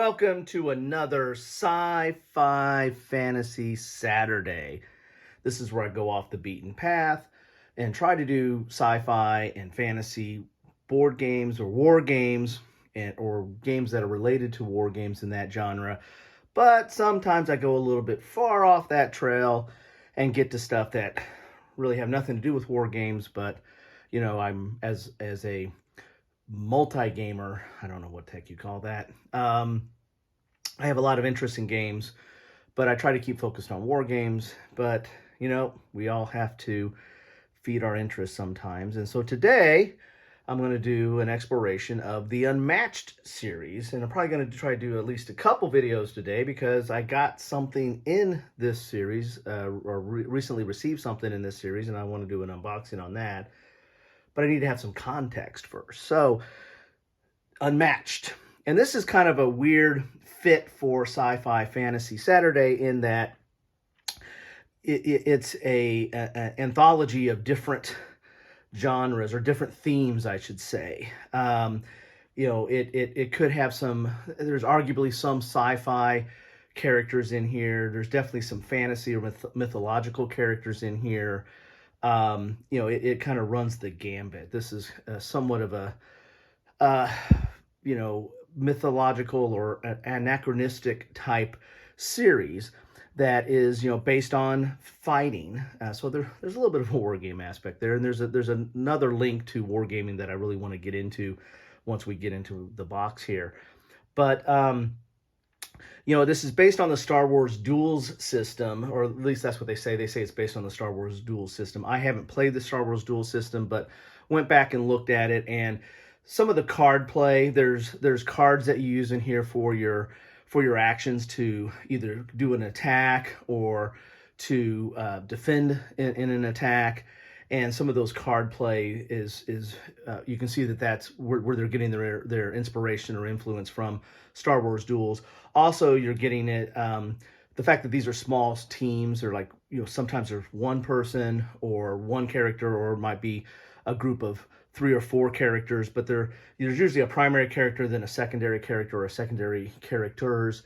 welcome to another Sci-Fi Fantasy Saturday. This is where I go off the beaten path and try to do sci-fi and fantasy board games or war games or games that are related to war games in that genre. But sometimes I go a little bit far off that trail and get to stuff that really have nothing to do with war games, but I'm as a multi-gamer, I don't know what the heck you call that. I have a lot of interest in games, but I try to keep focused on war games. But we all have to feed our interests sometimes. And so today I'm going to do an exploration of the Unmatched series, and I'm probably going to try to do at least a couple videos today because I got something in this series, recently received something in this series, and I want to do an unboxing on that. But I need to have some context first. So, Unmatched. And this is kind of a weird fit for Sci-Fi Fantasy Saturday in that it's an anthology of different genres or different themes, I should say. It could have there's arguably some sci-fi characters in here. There's definitely some fantasy or mythological characters in here. It kind of runs the gambit. This is somewhat of a, mythological or anachronistic type series that is, based on fighting. So there's a little bit of a war game aspect there, and there's another link to wargaming that I really want to get into once we get into the box here. But this is based on the StarWars Duels system, or at least that's what they say. They say it's based on the StarWars Duels system. I haven't played the StarWars Duels system, but went back and looked at it, and some of the card play, there's cards that you use in here for your actions to either do an attack or to defend in an attack. And some of those card play is you can see that's where they're getting their inspiration or influence from Star Wars Duels. Also, you're getting it the fact that these are small teams, or like sometimes there's one person or one character, or it might be a group of 3 or 4 characters, but there's usually a primary character, then a secondary character or secondary characters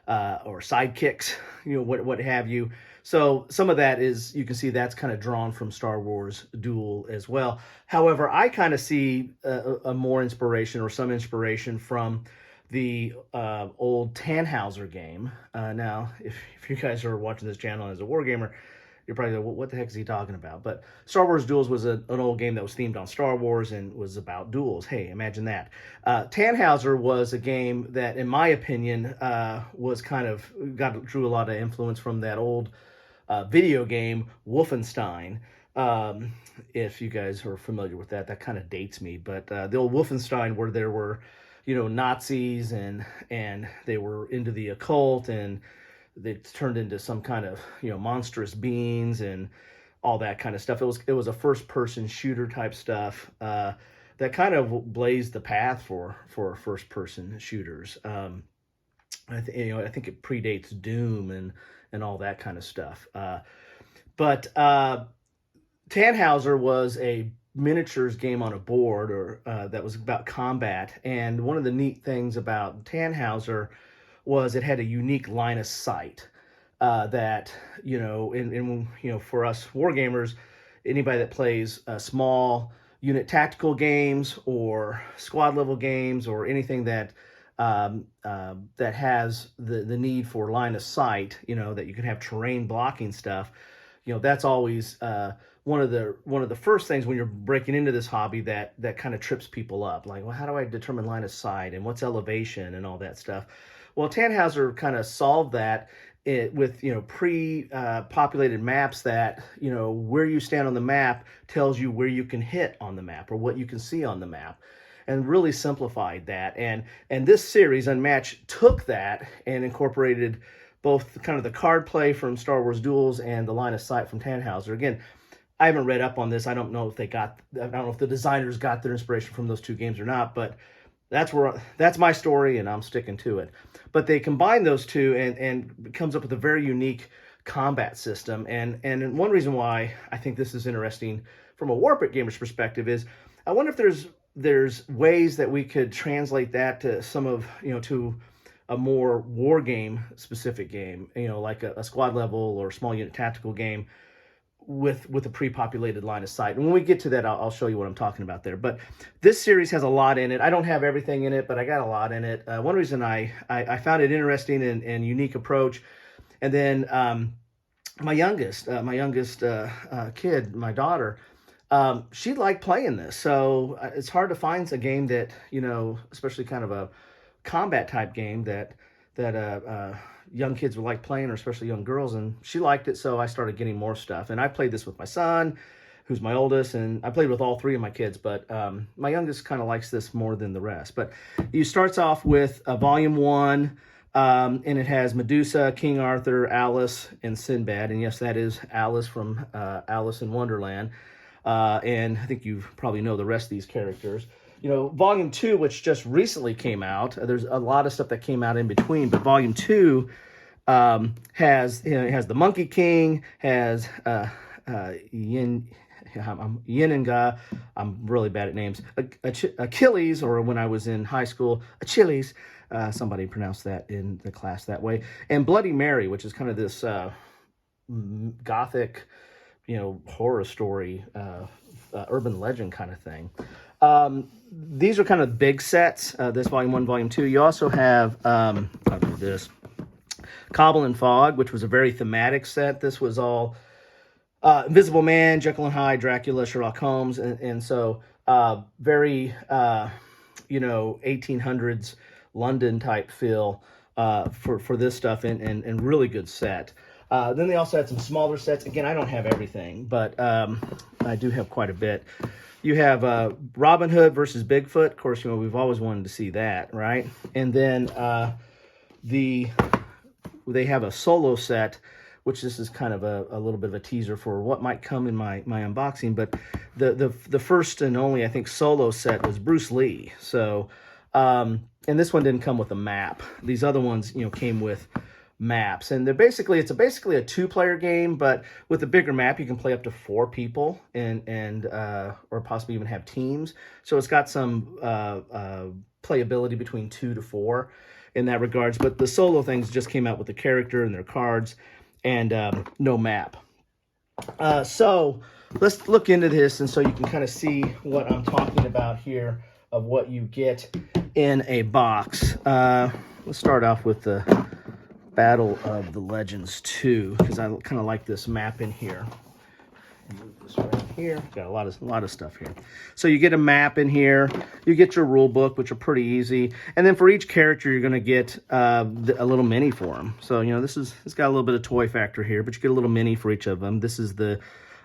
or sidekicks, what have you. So some of that is, you can see that's kind of drawn from Star Wars Duel as well. However, I kind of see a more inspiration or some inspiration from the old Tannhäuser game. Now, if you guys are watching this channel as a wargamer, you're probably like, well, what the heck is he talking about? But Star Wars Duels was an old game that was themed on Star Wars and was about duels. Hey, imagine that. Tannhäuser was a game that, in my opinion, was drew a lot of influence from that old video game Wolfenstein. If you guys are familiar with that kind of dates me. But the old Wolfenstein, where there were, Nazis and they were into the occult, and they turned into some kind of monstrous beings and all that kind of stuff. It was a first person shooter type stuff that kind of blazed the path for first person shooters. I think it predates Doom and all that kind of stuff. But Tannhäuser was a miniatures game on a board, or that was about combat. And one of the neat things about Tannhäuser was it had a unique line of sight that, for us wargamers, anybody that plays small unit tactical games or squad level games or anything that that has the need for line of sight, that you can have terrain blocking stuff, that's always one of the first things when you're breaking into this hobby that kind of trips people up. Like, well, how do I determine line of sight, and what's elevation and all that stuff? Well, Tannhäuser kind of solved that with pre-populated maps that where you stand on the map tells you where you can hit on the map or what you can see on the map, and really simplified that. And this series Unmatched took that and incorporated both kind of the card play from Star Wars Duels and the line of sight from Tannhäuser. Again, I haven't read up on this. I don't know if the designers got their inspiration from those two games or not, but that's my story, and I'm sticking to it. But they combine those two and it comes up with a very unique combat system. And one reason why I think this is interesting from a Warpit gamer's perspective is I wonder if there's ways that we could translate that to some of, to a more war game specific game, like a squad level or small unit tactical game with a pre-populated line of sight. And when we get to that, I'll show you what I'm talking about there. But this series has a lot in it. I don't have everything in it, but I got a lot in it. One reason I found it interesting and unique approach. And then my youngest kid, my daughter, she liked playing this. So it's hard to find a game that, especially kind of a combat type game that young kids would like playing, or especially young girls, and she liked it, so I started getting more stuff. And I played this with my son, who's my oldest, and I played with all three of my kids, but my youngest kind of likes this more than the rest. But it starts off with Volume 1, and it has Medusa, King Arthur, Alice, and Sinbad. And yes, that is Alice from Alice in Wonderland. And I think you probably know the rest of these characters. Volume 2, which just recently came out, there's a lot of stuff that came out in between, but Volume 2 has the Monkey King, has Yin and Ga. I'm really bad at names. Achilles, or when I was in high school, Achilles. Somebody pronounced that in the class that way. And Bloody Mary, which is kind of this gothic, horror story, urban legend kind of thing. These are kind of big sets, this Volume 1, Volume 2. You also have, I'll do this, Cobble and Fog, which was a very thematic set. This was all Invisible Man, Jekyll and Hyde, Dracula, Sherlock Holmes, and so very, 1800s London type feel for this stuff, and really good set. Then they also had some smaller sets. Again, I don't have everything, but I do have quite a bit. You have Robin Hood versus Bigfoot. Of course, we've always wanted to see that, right? And then they have a solo set, which this is kind of a little bit of a teaser for what might come in my unboxing. But the first and only, I think, solo set was Bruce Lee. So, and this one didn't come with a map. These other ones, came with maps, and it's basically a 2-player game, but with a bigger map you can play up to 4 people and or possibly even have teams. So it's got some playability between 2 to 4 in that regards. But the solo things just came out with the character and their cards and no map. So let's look into this, and so you can kind of see what I'm talking about here of what you get in a box. Let's start off with the Battle of the Legends 2, because I kind of like this map in here. Move this right here. Got a lot of stuff here. So you get a map in here. You get your rule book, which are pretty easy. And then for each character, you're going to get a little mini for them. So it's got a little bit of toy factor here, but you get a little mini for each of them. This is the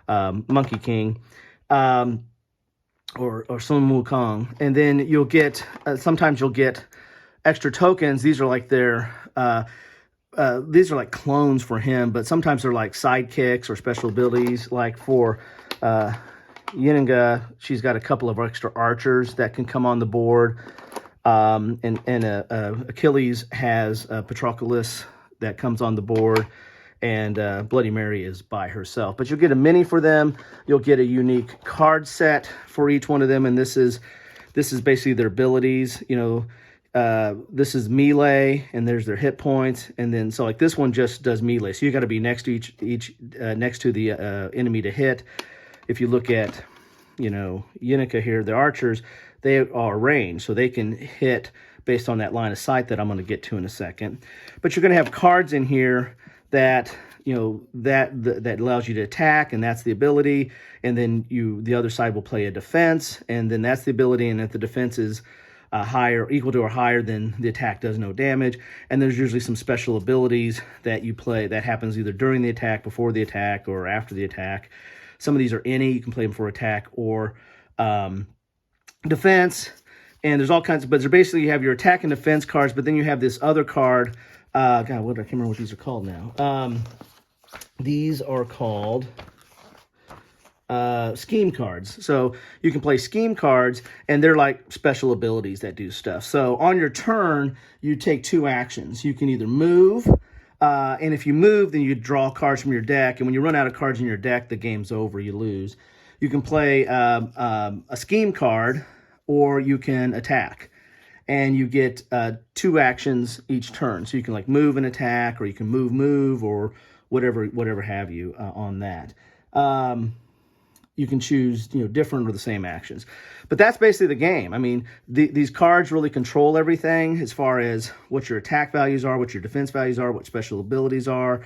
Monkey King, or Sun Wukong. And then you'll get sometimes you'll get extra tokens. These are like these are like clones for him, but sometimes they're like sidekicks or special abilities. Like for Yenenga, she's got a couple of extra archers that can come on the board. And Achilles has Patroclus that comes on the board, and Bloody Mary is by herself. But you'll get a mini for them. You'll get a unique card set for each one of them, and this is basically their abilities. This is melee, and there's their hit points, and then so like this one just does melee. So you got to be next to next to the enemy to hit. If you look at Yenneca here, the archers, they are ranged, so they can hit based on that line of sight that I'm going to get to in a second. But you're going to have cards in here that that allows you to attack, and that's the ability. And then the other side will play a defense, and then that's the ability. And if the defense is higher, equal to or higher, then the attack does no damage. And there's usually some special abilities that you play that happens either during the attack, before the attack, or after the attack. Some of these are any. You can play them for attack or defense. And there's all kinds of, but basically you have your attack and defense cards, but then you have this other card. God, I can't remember what these are called now. These are called scheme cards. So you can play scheme cards, and they're like special abilities that do stuff. So on your turn, you take 2 actions. You can either move, and if you move, then you draw cards from your deck. And when you run out of cards in your deck, the game's over. You lose. You can play a scheme card, or you can attack. and you get 2 actions each turn. So you can like move and attack, or you can move, or whatever have you on that. You can choose, different or the same actions. But that's basically the game. I mean, these cards really control everything as far as what your attack values are, what your defense values are, what special abilities are,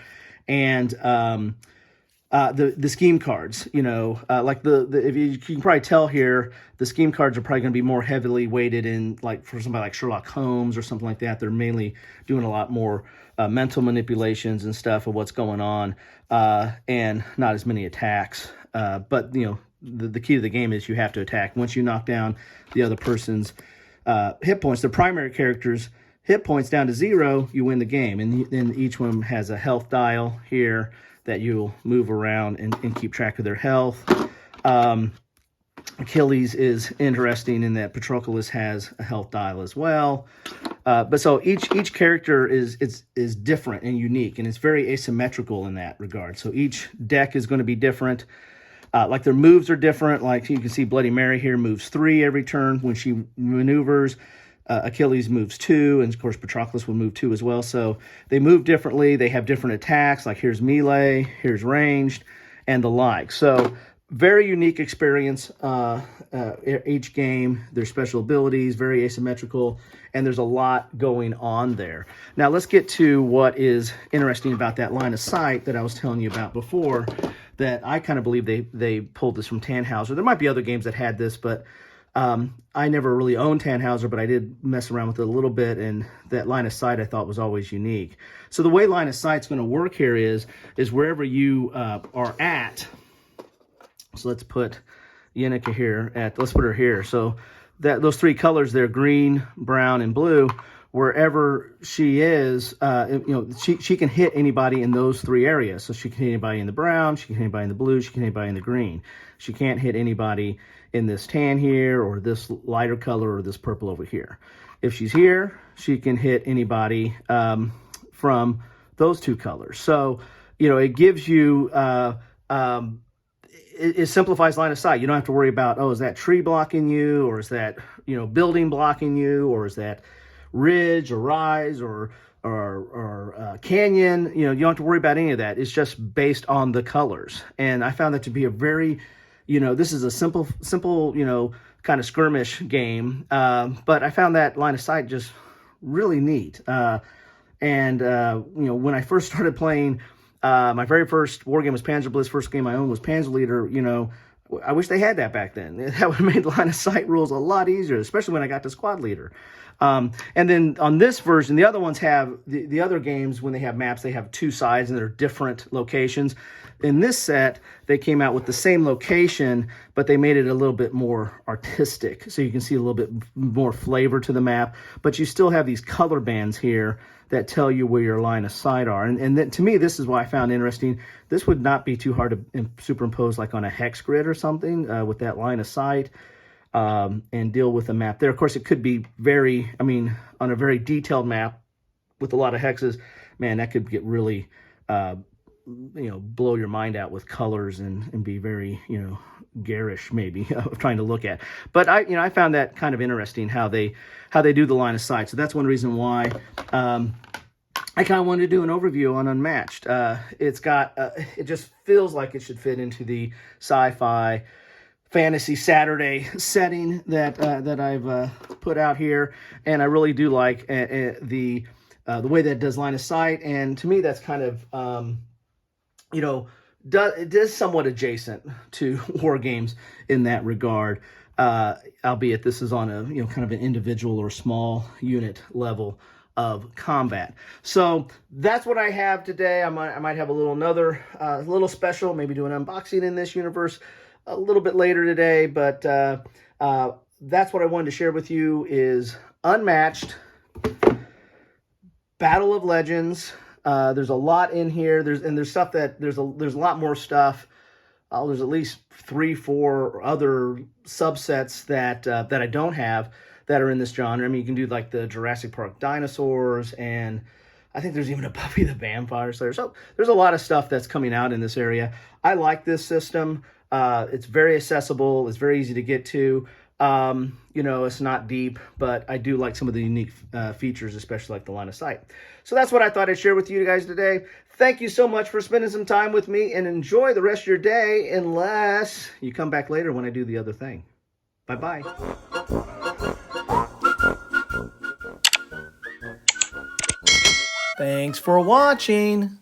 and the scheme cards. Like if you can probably tell here, the scheme cards are probably going to be more heavily weighted in, like for somebody like Sherlock Holmes or something like that. They're mainly doing a lot more mental manipulations and stuff of what's going on, and not as many attacks. But the key to the game is you have to attack. Once you knock down the other person's hit points, the primary character's hit points down to 0, you win the game. And then each one has a health dial here that you'll move around and keep track of their health. Achilles is interesting in that Patroclus has a health dial as well. But so each character is different and unique, and it's very asymmetrical in that regard. So each deck is going to be different. Like their moves are different. Like you can see Bloody Mary here moves 3 every turn when she maneuvers. Achilles moves 2, and of course Patroclus will move 2 as well. So they move differently. They have different attacks. Like here's melee, here's ranged, and the like. So very unique experience. Each game, their special abilities, very asymmetrical, and there's a lot going on there. Now let's get to what is interesting about that line of sight that I was telling you about before. That I kind of believe they pulled this from Tannhäuser. There might be other games that had this, but I never really owned Tannhäuser, but I did mess around with it a little bit, and that line of sight I thought was always unique. So the way line of sight's going to work here is wherever you are at. So let's put Yenneker here let's put her here. So those 3 colors there, green, brown, and blue, wherever she is, she can hit anybody in those 3 areas. So she can hit anybody in the brown, she can hit anybody in the blue, she can hit anybody in the green. She can't hit anybody in this tan here, or this lighter color, or this purple over here. If she's here, she can hit anybody from those 2 colors. So, it gives you, it simplifies line of sight. You don't have to worry about, is that tree blocking you, or is that, building blocking you, or is that ridge or rise or canyon. You don't have to worry about any of that. It's just based on the colors. And I found that to be a very, this is a simple, kind of skirmish game. But I found that line of sight just really neat. When I first started playing, my very first war game was Panzer Blitz. First game I owned was Panzer Leader. I wish they had that back then. That would have made line of sight rules a lot easier, especially when I got to Squad Leader. And then on this version, the other ones have, the other games, when they have maps, they have 2 sides and they're different locations. In this set, they came out with the same location, but they made it a little bit more artistic. So you can see a little bit more flavor to the map, but you still have these color bands here that tell you where your line of sight are. And then, to me, this is what I found interesting. This would not be too hard to superimpose like on a hex grid or something with that line of sight. And deal with a map there. Of course, it could be on a very detailed map with a lot of hexes, man, that could get really, blow your mind out with colors and be very, garish maybe of trying to look at. But I found that kind of interesting how they do the line of sight. So that's one reason why I kind of wanted to do an overview on Unmatched. It's got, it just feels like it should fit into the Sci-Fi Fantasy Saturday setting that I've put out here, and I really do like the way that it does line of sight. And to me, that's kind of it is somewhat adjacent to war games in that regard, albeit this is on a kind of an individual or small unit level of combat. So that's what I have today. I might have another little special, maybe do an unboxing in this universe a little bit later today, but that's what I wanted to share with you is Unmatched, Battle of Legends. There's a lot in here. There's stuff that there's a lot more stuff. There's at least 3-4 other subsets that I don't have that are in this genre. I mean, you can do like the Jurassic Park dinosaurs, and I think there's even a Buffy the Vampire Slayer. So there's a lot of stuff that's coming out in this area. I like this system. It's very accessible. It's very easy to get to. You know, it's not deep, but I do like some of the unique features, especially like the line of sight. So that's what I thought I'd share with you guys today. Thank you so much for spending some time with me, and enjoy the rest of your day, unless you come back later when I do the other thing. Bye-bye. Thanks for watching.